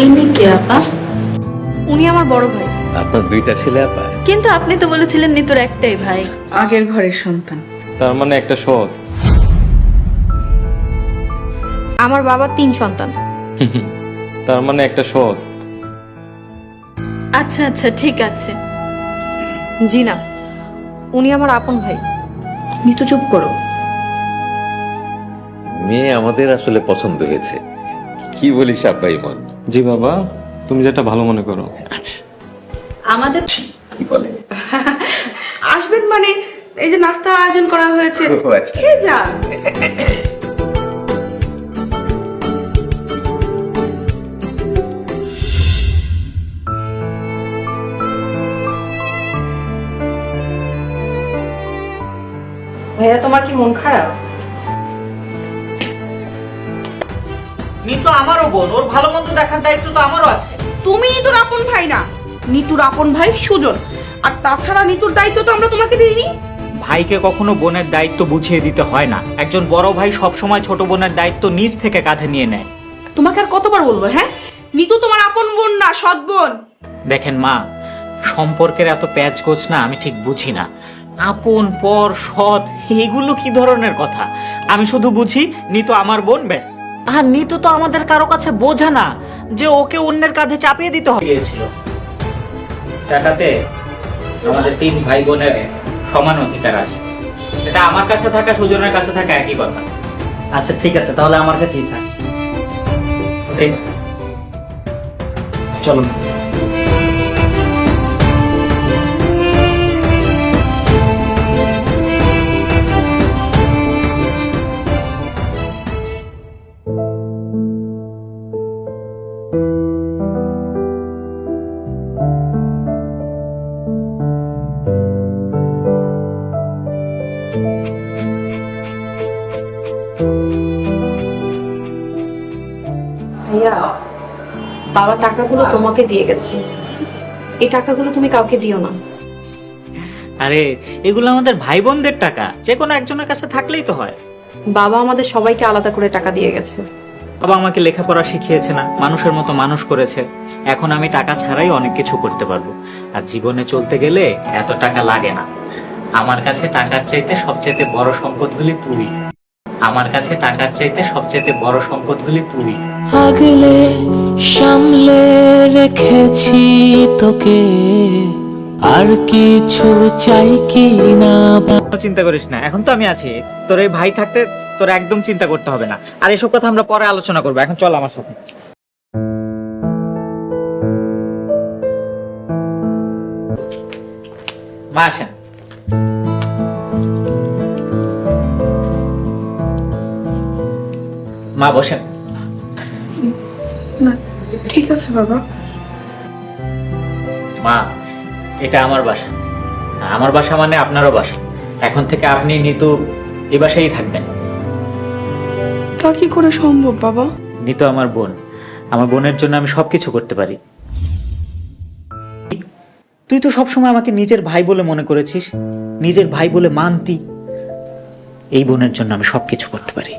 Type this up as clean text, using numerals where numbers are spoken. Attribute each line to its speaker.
Speaker 1: ইনি কে আপা?
Speaker 2: উনি আমার বড় ভাই।
Speaker 3: আপনার দুইটা ছেলে আপা?
Speaker 2: কিন্তু আপনি তো বলেছিলেন নিতুর একটাই ভাই।
Speaker 1: আগের ঘরের সন্তান।
Speaker 4: তার মানে একটা সৎ।
Speaker 2: আমার বাবার 3 সন্তান।
Speaker 4: তার মানে একটা সৎ।
Speaker 2: আচ্ছা আচ্ছা ঠিক আছে। জি না, উনি আমার আপন ভাই।
Speaker 1: নিতু চুপ করো।
Speaker 3: মেয়ে আমাদের আসলে পছন্দ হয়েছে, কি বলিস আব্বা ইমন?
Speaker 4: জি বাবা, তুমি যেটা ভালো মনে করো।
Speaker 3: আচ্ছা,
Speaker 1: আমাদের
Speaker 3: কি বলে?
Speaker 1: আসবেন মানে এই যে নাস্তার আয়োজন করা হয়েছে,
Speaker 3: ও আচ্ছা।
Speaker 1: খেয়ে যান।
Speaker 2: ভাইয়া তোমার কি মন খারাপ?
Speaker 5: নিতু আমারও বোন, ওর ভালো মন্দ দেখার দায়িত্ব তো আমারও আছে।
Speaker 1: তুমি নিতুর আপন ভাই না, নিতুর আপন ভাই সুজন। আর তাছাড়া নিতুর দায়িত্ব তো আমরা তোমাকে দিইনি।
Speaker 5: ভাইকে কখনো বোনের দায়িত্ব বুঝিয়ে দিতে হয় না। একজন বড় ভাই সবসময় ছোট বোনের দায়িত্ব নিজ থেকে কাঁধে নিয়ে নেয়।
Speaker 1: তোমাকে আর কতবার বলবো, হ্যাঁ? নিতু তোমার আপন বোন না, সৎ বোন।
Speaker 5: দেখেন মা, সম্পর্কের এত প্যাচ গোছ না আমি ঠিক বুঝি না। আপন পর সৎ এগুলো কি ধরনের কথা? আমি শুধু বুঝি নিতু আমার বোন, ব্যাস। আর নিতু তো আমাদের কারো কাছে বোঝা না যে ওকে অন্যের কাঁধে চাপিয়ে দিতে হয়েছিল। টাকাতে আমাদের 3 ভাই বোনের সমান অধিকার আছে। এটা আমার কাছে থাকা সুজনের কাছে থাকা একই কথা। আচ্ছা ঠিক আছে, তাহলে আমার কাছেই থাক। ওকে, চলো।
Speaker 2: ভাইয়া, বাবা টাকাগুলো তোমাকে দিয়ে গেছে। এই টাকাগুলো তুমি কাউকে দিও না।
Speaker 5: আরে এগুলো আমাদের ভাই বোনদের টাকা, যে কোনো একজনের কাছে থাকলেই তো হয়।
Speaker 2: বাবা আমাদের সবাইকে আলাদা করে টাকা দিয়ে গেছে।
Speaker 5: বাবা আমাকে লেখাপড়া শিখিয়েছে না, মানুষের মতো মানুষ করেছে। এখন আমি টাকা ছাড়াই অনেক কিছু করতে পারবো। আর জীবনে চলতে গেলে এত টাকা লাগে না। আমার কাছে টাকার চাইতে সবচেয়ে বড় সম্পদ হলি তুই। আমার কাছে টাকার চাইতে সবচেয়ে বড় সম্পদ হলি তুই।
Speaker 6: আগলে সামলে রেখেছি তোকে, আর কিছু চাই কি না।
Speaker 5: চিন্তা করিস না, এখন তো আমি আছি। তোর এই ভাই থাকতে তোর একদম চিন্তা করতে হবে না। আর এসব কথা আমরা পরে আলোচনা করবো, এখন চল আমার সাথে। মা আসেন। মা বসেন।
Speaker 1: না ঠিক আছে বাবা।
Speaker 5: মা, এটা আমার বাসা। আমার বাসা মানে আপনারও বাসা। এখন থেকে আপনি নিতু এই বাসায় থাকবেন।
Speaker 1: তা কি করে সম্ভব বাবা?
Speaker 5: নিতু আমার বোন। আমার বোনের জন্য আমি সবকিছু করতে পারি। তুই তো সবসময় আমাকে নিজের ভাই বলে মনে করেছিস, নিজের ভাই বলে মানতি। এই বোনের জন্য আমি সবকিছু করতে পারি।